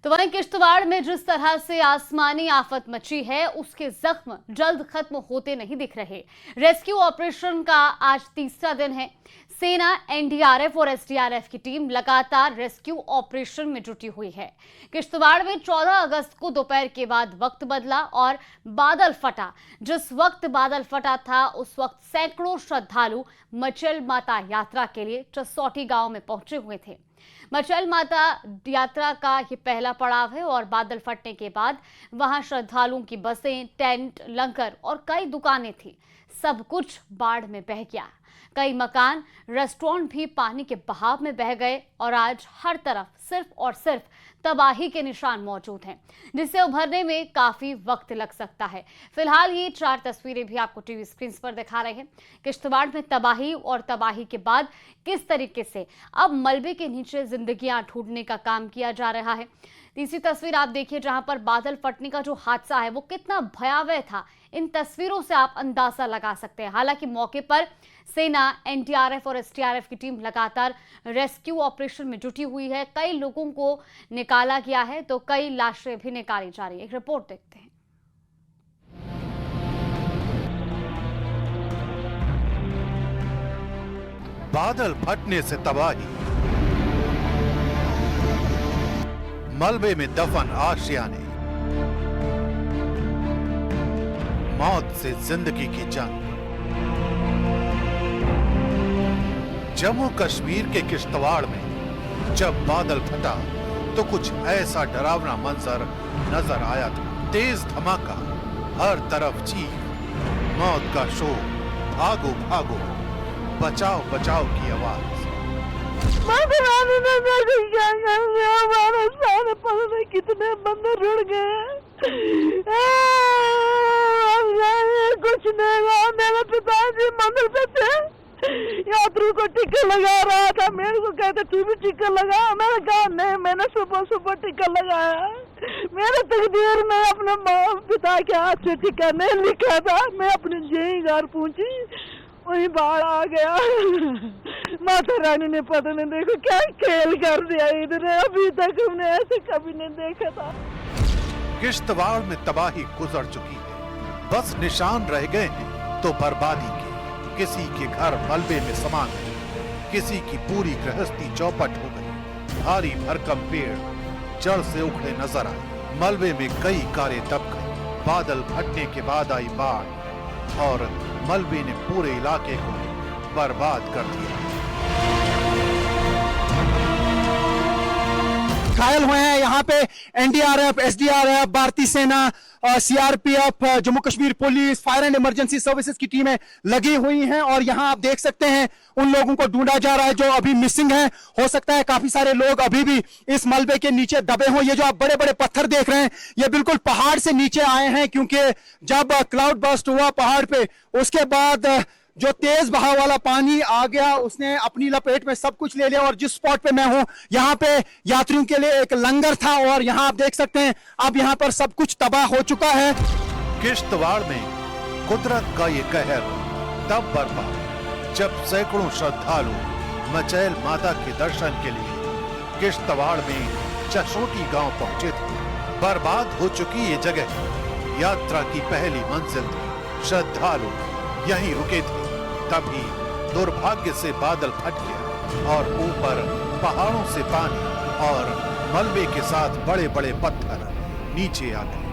तो वहीं किश्तवाड़ में जिस तरह से आसमानी आफत मची है, उसके जख्म जल्द खत्म होते नहीं दिख रहे। रेस्क्यू ऑपरेशन का आज तीसरा दिन है। सेना, एनडीआरएफ और एसडीआरएफ की टीम लगातार रेस्क्यू ऑपरेशन में जुटी हुई है। किश्तवाड़ में 14 अगस्त को दोपहर के बाद वक्त बदला और बादल फटा। जिस वक्त बादल फटा था, उस वक्त सैकड़ों श्रद्धालु मचैल माता यात्रा के लिए चसौटी गांव में पहुंचे हुए थे। मचैल माता यात्रा का ये पहला पड़ाव है और बादल फटने के बाद वहां श्रद्धालुओं की बसें, टेंट, लंगर और कई दुकानें थी। सब कुछ बाढ़ में बह गया। कई मकान, रेस्टोरेंट भी पानी के बहाव में बह गए और आज हर तरफ सिर्फ और सिर्फ तबाही के निशान मौजूद हैं, जिससे उभरने में काफी वक्त लग सकता है। फिलहाल ये 4 तस्वीरें भी आपको टीवी स्क्रीन पर दिखा रहे हैं। किश्तवाड़ में तबाही और तबाही के बाद किस तरीके से अब मलबे के नीचे जिंदगियां ढूंढने का काम किया जा रहा है। तीसरी तस्वीर आप देखिए, जहां पर बादल फटने का जो हादसा है वो कितना भयावह था। इन तस्वीरों से आप अंदाजा लगा सकते हैं। हालांकि मौके पर सेना, एनडीआरएफ और एसडीआरएफ की टीम लगातार रेस्क्यू ऑपरेशन में जुटी हुई है। कई लोगों को निकाला गया है तो कई लाशें भी निकाली जा रही है। एक रिपोर्ट देखते हैं। बादल फटने से तबाही, मलबे में दफन आशियाने, मौत से जिंदगी की जंग। जम्मू कश्मीर के किश्तवाड़ में जब बादल फटा तो कुछ ऐसा डरावना मंजर नजर आया था। तेज धमाका, हर तरफ चीख, मौत का शोर, भागो भागो, बचाओ बचाओ की आवाज। कितने बंदे रुड़ गए, कुछ नहीं। मेरे पिताजी मंदिर पे थे, यात्री को टिक्का लगा रहा था। मेरे को कहते तू भी टिक्का लगा। मैंने कहा नहीं, मैंने सुबह सुबह टिक्का लगाया। मेरे तकदीर में अपने माँ पिता के हाथ से टिक्का नहीं लिखा था। मैं अपने जेई घर पहुंची, वही बाढ़ आ गया। माता रानी ने पता नहीं देखो क्या खेल कर दिया इधर। अभी तक हमने ऐसे कभी नहीं देखा था। किश्तवाड़ में तबाही गुजर चुकी है, बस निशान रह गए हैं तो बर्बादी के। किसी के घर मलबे में समा गए, किसी की पूरी गृहस्थी चौपट हो गई। भारी भरकम पेड़ जड़ से उखड़े नजर आए, मलबे में कई कारें दब गई। बादल फटने के बाद आई बाढ़ और मलबे ने पूरे इलाके को बर्बाद कर दिया। घायल हुए हैं यहाँ पे एनडीआरएफ, एसडीआरएफ, भारतीय सेना, CRPF, Jammu Kashmir police, fire and emergency services की टीमें लगी हुई हैं और यहाँ आप देख सकते हैं उन लोगों को ढूंढा जा रहा है जो अभी मिसिंग हैं। हो सकता है काफी सारे लोग अभी भी इस मलबे के नीचे दबे हों। ये जो आप बड़े बड़े पत्थर देख रहे हैं, ये बिल्कुल पहाड़ से नीचे आए हैं, क्योंकि जब क्लाउड बर्स्ट हुआ पहाड़ पे, उसके बाद जो तेज बहाव वाला पानी आ गया, उसने अपनी लपेट में सब कुछ ले लिया। और जिस स्पॉट पे मैं हूं, यहाँ पे यात्रियों के लिए एक लंगर था और यहाँ आप देख सकते हैं अब यहाँ पर सब कुछ तबाह हो चुका है। किश्तवाड़ में कुदरत का ये कहर तब बरपा जब सैकड़ों श्रद्धालु मचैल माता के दर्शन के लिए किश्तवाड़ में चसौटी गांव पहुंचे थे। बर्बाद हो चुकी ये जगह यात्रा की पहली मंजिल थी। श्रद्धालु यहीं रुके थे, तभी दुर्भाग्य से बादल फट गया और ऊपर पहाड़ों से पानी और मलबे के साथ बड़े बड़े पत्थर नीचे आ गए।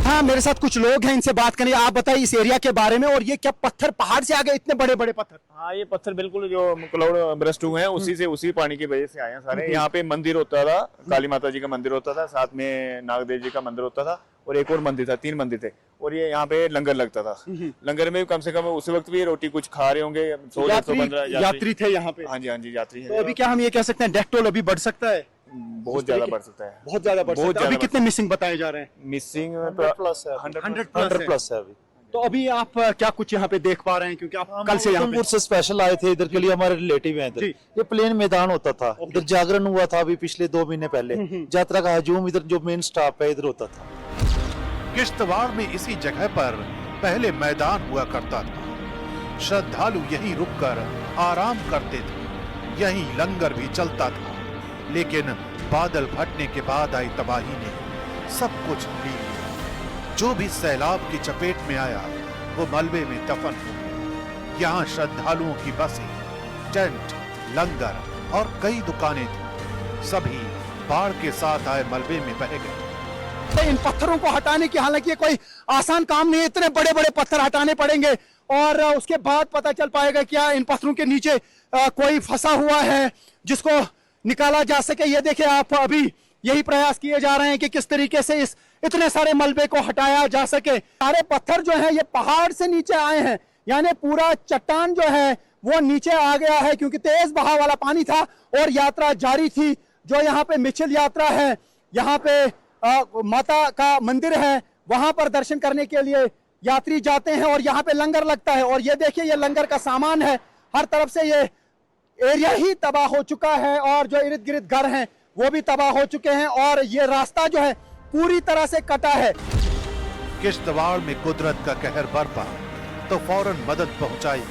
हाँ, मेरे साथ कुछ लोग हैं, इनसे बात करें। आप बताइए इस एरिया के बारे में, और ये क्या पत्थर पहाड़ से आ गए, इतने बड़े बड़े पत्थर? हाँ, ये पत्थर बिल्कुल जो क्लाउड बरस्ट हुए हैं उसी पानी की वजह से आए हैं सारे। यहाँ पे मंदिर होता था, काली माता जी का मंदिर होता था, साथ में नागदेव जी का मंदिर होता था और एक और मंदिर था, 3 मंदिर थे। और ये यहाँ पे लंगर लगता था। लंगर में कम से कम उस वक्त भी रोटी कुछ खा रहे होंगे 100-115 यात्री थे यहाँ पे। हाँ जी यात्री है। तो अभी क्या हम ये कह सकते हैं डेथ टोल अभी बढ़ सकता है? बहुत ज्यादा बढ़ सकता है, बहुत ज्यादा बढ़ सकता है। अभी कितने मिसिंग बताए जा रहे हैं? मिसिंग 100 प्लस है अभी। तो अभी आप क्या कुछ यहाँ पे देख पा रहे हैं, क्योंकि आप कल से यहाँ पे से स्पेशल आए थे इधर के लिए, हमारे रिलेटिव हैं इधर। ये प्लेन मैदान होता था, इधर जागरण हुआ था अभी पिछले 2 महीने पहले। यात्रा का हजूम इधर जो मेन स्टॉप है इधर होता था। किश्तवाड़ में इसी जगह पर पहले मैदान हुआ करता था। श्रद्धालु यहीं रुककर आराम करते थे, यहीं लंगर भी चलता था। लेकिन बादल फटने के बाद आई तबाही ने सब कुछ ली लिया। जो भी सैलाब की चपेट में आया वो मलबे में दफन हो गया। यहाँ श्रद्धालुओं की बसें, टेंट, लंगर और कई दुकानें थी, सभी बाढ़ के साथ आए मलबे में बह गए। इन पत्थरों को हटाने की, हालांकि ये कोई आसान काम नहीं है, इतने बड़े बड़े पत्थर हटाने पड़ेंगे और उसके बाद पता चल पाएगा क्या इन पत्थरों के नीचे कोई फंसा हुआ है जिसको निकाला जा सके। ये देखिए आप, अभी यही प्रयास किए जा रहे हैं कि किस तरीके से इस इतने सारे मलबे को हटाया जा सके। सारे पत्थर जो है ये पहाड़ से नीचे आए हैं, यानी पूरा चट्टान जो है वो नीचे आ गया है क्योंकि तेज बहाव वाला पानी था और यात्रा जारी थी। जो यहाँ पे मिचिल यात्रा है, यहाँ पे माता का मंदिर है, वहां पर दर्शन करने के लिए यात्री जाते हैं और यहाँ पे लंगर लगता है। और ये देखिए ये लंगर का सामान है, हर तरफ से ये एरिया ही तबाह हो चुका है और जो इर्द गिर्द घर हैं वो भी तबाह हो चुके हैं और ये रास्ता जो है पूरी तरह से कटा है। किश्तवाड़ में कुदरत का कहर बरपा तो फौरन मदद पहुंचाई।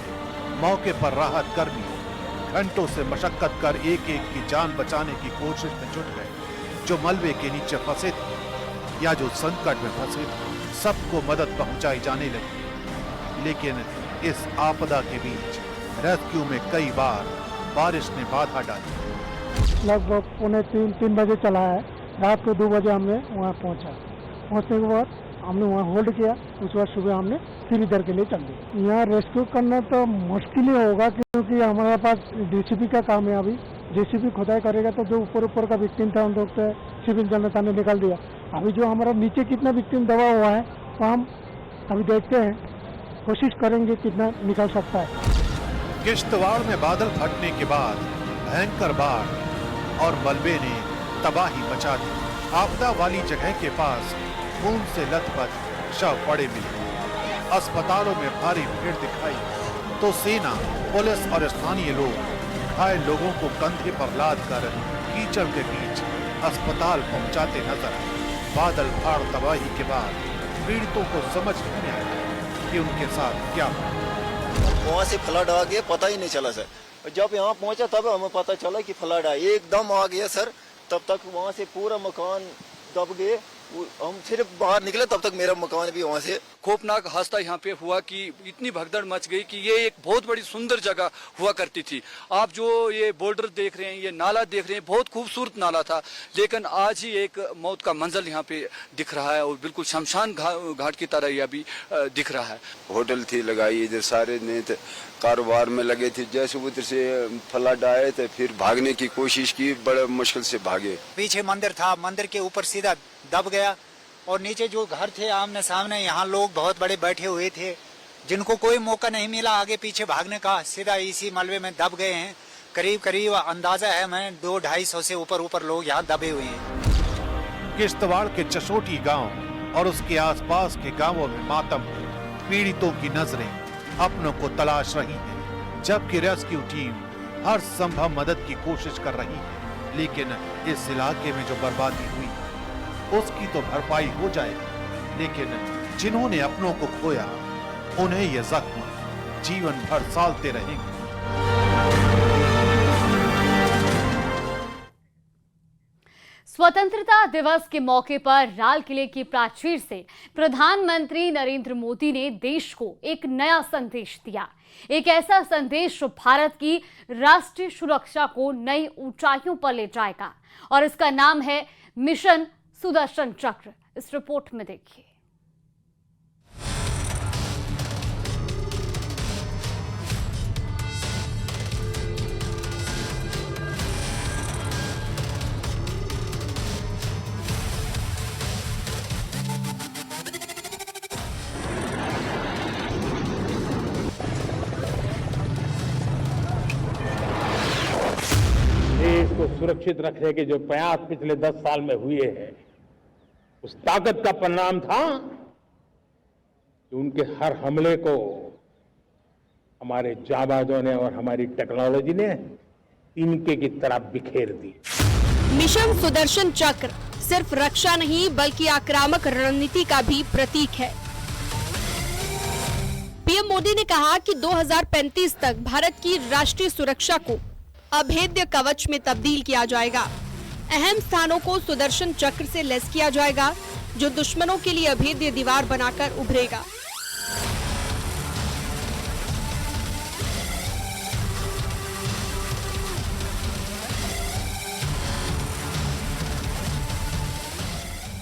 मौके पर राहत कर्मी घंटों से मशक्कत कर एक एक की जान बचाने की कोशिश में जुट गए। जो मलबे के नीचे फंसे थे या जो संकट में फंसे थे, सबको मदद पहुंचाई जाने लगी। लेकिन इस आपदा के बीच रेस्क्यू में कई बार बारिश ने बाधा डाली। लगभग 2:45-3 बजे चला है, रात को 2 बजे हमने वहाँ पहुँचा। पहुँचने के बाद हमने वहाँ होल्ड किया, उसके बाद सुबह हमने फिर इधर के लिए चल दिया। यहाँ रेस्क्यू करना तो मुश्किल ही होगा क्योंकि हमारे पास डीसीपी का काम है। अभी जेसीबी खुदाई करेगा तो जो ऊपर का विक्टिम था उन लोग से सिविल जनता ने निकाल दिया। अभी जो हमारा नीचे कितना विक्टिम दबा हुआ है तो हम अभी देखते हैं, कोशिश करेंगे कितना निकल सकता है। किश्तवाड़ में बादल फटने के बाद भयंकर बाढ़ और मलबे ने तबाही मचा दी। आपदा वाली जगह के पास खून से लथपथ शव पड़े मिले। अस्पतालों में भारी भीड़ दिखाई तो सेना, पुलिस और स्थानीय लोग घायल लोगों को कंधे पर लाद कर कीचड़ के बीच अस्पताल पहुंचाते नजर आए। बादल फाड़ तबाही के बाद पीड़ितों को समझ नहीं आया कि उनके साथ क्या हुआ। वहाँ से फ्लड आ गया, पता ही नहीं चला सर। जब यहाँ पहुँचा तब हमें पता चला कि फ्लड आया, एकदम आ गया सर। तब तक वहाँ से पूरा मकान दब गए। हम सिर्फ बाहर निकले तब तक मेरा मकान भी वहाँ से। खौफनाक हादसा यहाँ पे हुआ कि इतनी भगदड़ मच गई कि ये एक बहुत बड़ी सुंदर जगह हुआ करती थी। आप जो ये बॉर्डर देख रहे हैं, ये नाला देख रहे हैं, बहुत खूबसूरत नाला था, लेकिन आज ही एक मौत का मंजर यहाँ पे दिख रहा है और बिल्कुल शमशान घाट की तरह यह भी दिख रहा है। होटल थी लगाई, इधर सारे ने कारोबार में लगे थे। जैसे उधर से फ्लड आए तो फिर भागने की कोशिश की, बड़े मुश्किल से भागे। पीछे मंदिर था, मंदिर के ऊपर सीधा दब गया और नीचे जो घर थे आमने सामने, यहाँ लोग बहुत बड़े बैठे हुए थे जिनको कोई मौका नहीं मिला आगे पीछे भागने का, सीधा इसी मलबे में दब गए हैं। करीब अंदाजा है मैं 200-250 से ऊपर लोग यहाँ दबे हुए हैं। किश्तवाड़ के चशोटी गांव और उसके आसपास के गांवों में मातम है। पीड़ितों की नजरें अपनों को तलाश रही है, जबकि रेस्क्यू टीम हर संभव मदद की कोशिश कर रही है। लेकिन इस इलाके में जो बर्बादी हुई उसकी तो भरपाई हो जाएगी, लेकिन जिन्होंने अपनों को खोया उन्हें ये जख्म जीवन भर सालते रहेंगे। स्वतंत्रता दिवस के मौके पर लाल किले की प्राचीर से प्रधानमंत्री नरेंद्र मोदी ने देश को एक नया संदेश दिया। एक ऐसा संदेश जो भारत की राष्ट्रीय सुरक्षा को नई ऊंचाइयों पर ले जाएगा और इसका नाम है मिशन सुदर्शन चक्र। इस रिपोर्ट में देखिए। देश को सुरक्षित रखने के जो प्रयास पिछले 10 साल में हुए हैं, उस ताकत का परिणाम था कि उनके हर हमले को हमारे जाबाजों ने और हमारी टेक्नोलॉजी ने तिनके की तरह बिखेर दी। मिशन सुदर्शन चक्र सिर्फ रक्षा नहीं बल्कि आक्रामक रणनीति का भी प्रतीक है। पीएम मोदी ने कहा कि 2035 तक भारत की राष्ट्रीय सुरक्षा को अभेद्य कवच में तब्दील किया जाएगा। अहम स्थानों को सुदर्शन चक्र से लैस किया जाएगा, जो दुश्मनों के लिए अभेद्य दीवार बनाकर उभरेगा।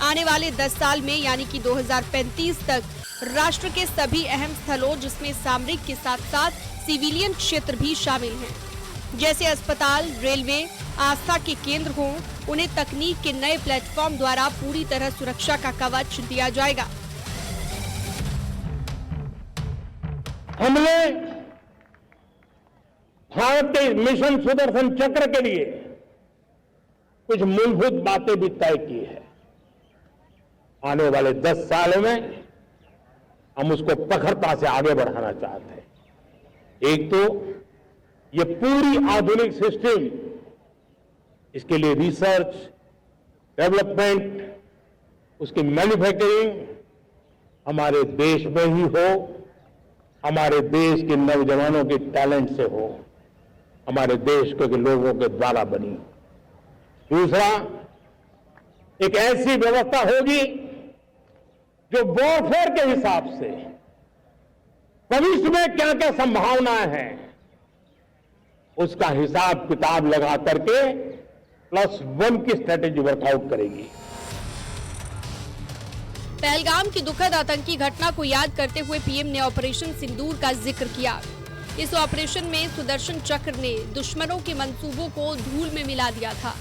आने वाले 10 साल में यानी कि 2035 तक राष्ट्र के सभी अहम स्थलों, जिसमें सामरिक के साथ साथ सिविलियन क्षेत्र भी शामिल हैं, जैसे अस्पताल, रेलवे, आस्था के केंद्र हों, उन्हें तकनीक के नए प्लेटफॉर्म द्वारा पूरी तरह सुरक्षा का कवच दिया जाएगा। हमने भारत के मिशन सुदर्शन चक्र के लिए कुछ मूलभूत बातें भी तय की है। आने वाले 10 सालों में हम उसको प्रखरता से आगे बढ़ाना चाहते हैं। एक तो ये पूरी आधुनिक सिस्टम, इसके लिए रिसर्च, डेवलपमेंट, उसकी मैन्युफैक्चरिंग हमारे देश में ही हो, हमारे देश के नौजवानों के टैलेंट से हो, हमारे देश के लोगों के द्वारा बनी। दूसरा, एक ऐसी व्यवस्था होगी जो वॉरफेयर के हिसाब से भविष्य में क्या क्या संभावनाएं हैं उसका हिसाब किताब लगा करके +1 की स्ट्रेटेजी वर्कआउट करेगी। पहलगाम की दुखद आतंकी घटना को याद करते हुए पीएम ने ऑपरेशन सिंदूर का जिक्र किया। इस ऑपरेशन में सुदर्शन चक्र ने दुश्मनों के मंसूबों को धूल में मिला दिया था।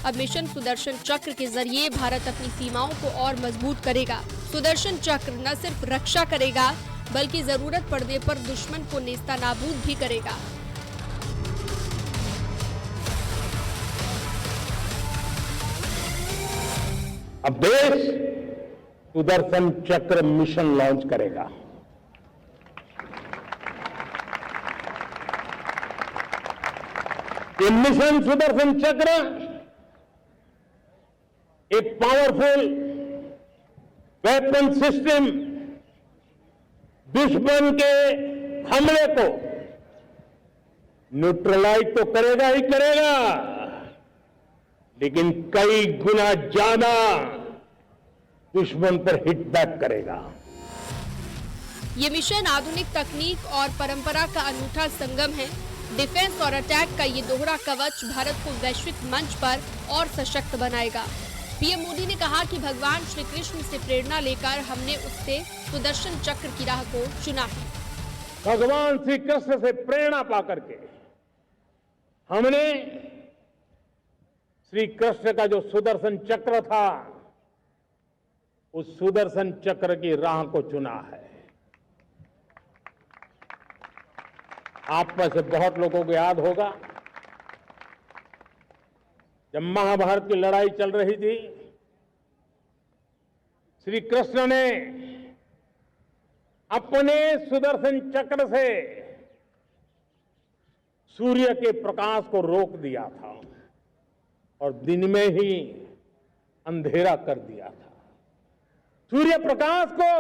अब मिशन सुदर्शन चक्र के जरिए भारत अपनी सीमाओं को और मजबूत करेगा। सुदर्शन चक्र न सिर्फ रक्षा करेगा, बल्कि जरूरत पड़ने पर दुश्मन को नेस्तनाबूद भी करेगा। अब देश सुदर्शन चक्र मिशन लॉन्च करेगा। ये मिशन सुदर्शन चक्र एक पावरफुल वेपन सिस्टम दुश्मन के हमले को न्यूट्रलाइज तो करेगा ही करेगा, लेकिन कई गुना ज्यादा दुश्मन पर हिट बैक करेगा। ये मिशन आधुनिक तकनीक और परंपरा का अनूठा संगम है। डिफेंस और अटैक का ये दोहरा कवच भारत को वैश्विक मंच पर और सशक्त बनाएगा। पीएम मोदी ने कहा कि भगवान श्री कृष्ण से प्रेरणा लेकर हमने उससे सुदर्शन चक्र की राह को चुना है। भगवान श्री कृष्ण से प्रेरणा पाकर के हमने श्री कृष्ण का जो सुदर्शन चक्र था, उस सुदर्शन चक्र की राह को चुना है। आप में से बहुत लोगों को याद होगा, जब महाभारत की लड़ाई चल रही थी, श्री कृष्ण ने अपने सुदर्शन चक्र से सूर्य के प्रकाश को रोक दिया था और दिन में ही अंधेरा कर दिया था। सूर्य प्रकाश को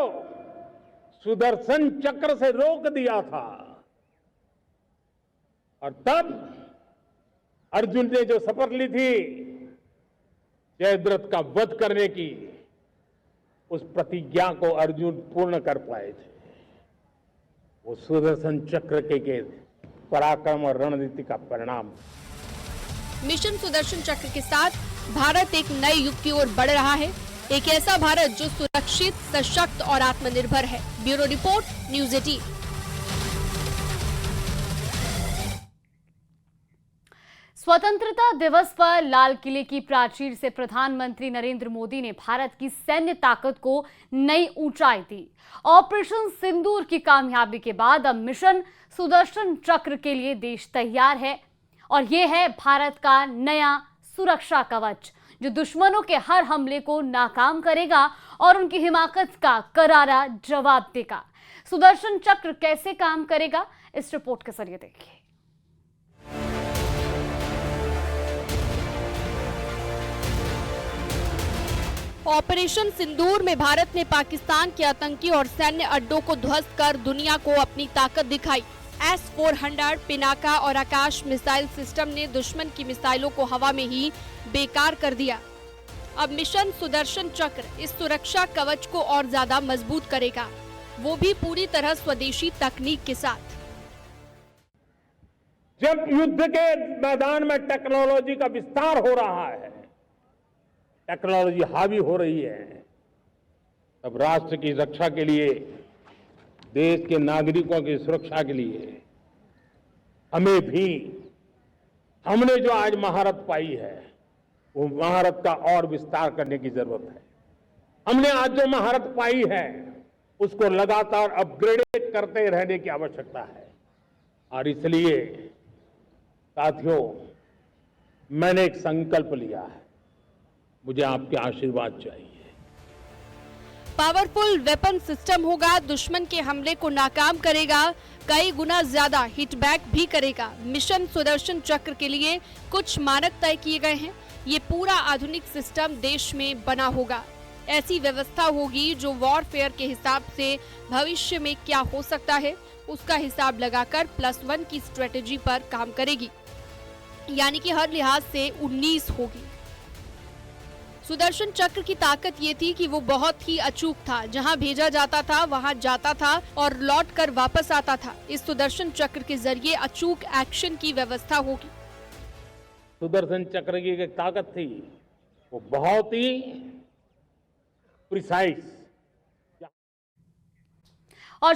सुदर्शन चक्र से रोक दिया था और तब अर्जुन ने जो शपथ ली थी जयद्रथ का वध करने की, उस प्रतिज्ञा को अर्जुन पूर्ण कर पाए थे। वो सुदर्शन चक्र के पराक्रम और रणनीति का परिणाम। मिशन सुदर्शन चक्र के साथ भारत एक नए युग की ओर बढ़ रहा है, एक ऐसा भारत जो सुरक्षित, सशक्त और आत्मनिर्भर है। Bureau report, news 18। स्वतंत्रता दिवस पर लाल किले की प्राचीर से प्रधानमंत्री नरेंद्र मोदी ने भारत की सैन्य ताकत को नई ऊंचाई दी। ऑपरेशन सिंदूर की कामयाबी के बाद अब मिशन सुदर्शन चक्र के लिए देश तैयार है और ये है भारत का नया सुरक्षा कवच, जो दुश्मनों के हर हमले को नाकाम करेगा और उनकी हिमाकत का करारा जवाब देगा। सुदर्शन चक्र कैसे काम करेगा, इस रिपोर्ट के जरिए देखिए। ऑपरेशन सिंदूर में भारत ने पाकिस्तान के आतंकी और सैन्य अड्डों को ध्वस्त कर दुनिया को अपनी ताकत दिखाई। S-400, पिनाका और आकाश मिसाइल सिस्टम ने दुश्मन की मिसाइलों को हवा में ही बेकार कर दिया। अब मिशन सुदर्शन चक्र इस सुरक्षा कवच को और ज्यादा मजबूत करेगा, वो भी पूरी तरह स्वदेशी तकनीक के साथ। जब युद्ध के मैदान में टेक्नोलॉजी का विस्तार हो रहा है, टेक्नोलॉजी हावी हो रही है, तब राष्ट्र की रक्षा के लिए, देश के नागरिकों की सुरक्षा के लिए हमें भी, हमने जो आज महारत पाई है वो महारत का और विस्तार करने की जरूरत है। हमने आज जो महारत पाई है उसको लगातार अपग्रेड करते रहने की आवश्यकता है। और इसलिए साथियों, मैंने एक संकल्प लिया है, मुझे आपके आशीर्वाद चाहिए। पावरफुल वेपन सिस्टम होगा, दुश्मन के हमले को नाकाम करेगा, कई गुना ज्यादा हिट बैक भी करेगा। मिशन सुदर्शन चक्र के लिए कुछ मानक तय किए गए हैं। ये पूरा आधुनिक सिस्टम देश में बना होगा। ऐसी व्यवस्था होगी जो वॉरफेयर के हिसाब से भविष्य में क्या हो सकता है उसका हिसाब लगाकर +1 की स्ट्रेटेजी पर काम करेगी, यानी कि हर लिहाज से 19 होगी। सुदर्शन चक्र की ताकत ये थी कि वो बहुत ही अचूक था, जहां भेजा जाता था वहां जाता था और लौट कर वापस आता था। इस सुदर्शन चक्र के जरिए अचूक एक्शन की व्यवस्था होगी। सुदर्शन चक्र की एक ताकत थी, वो बहुत ही प्रिसाइज,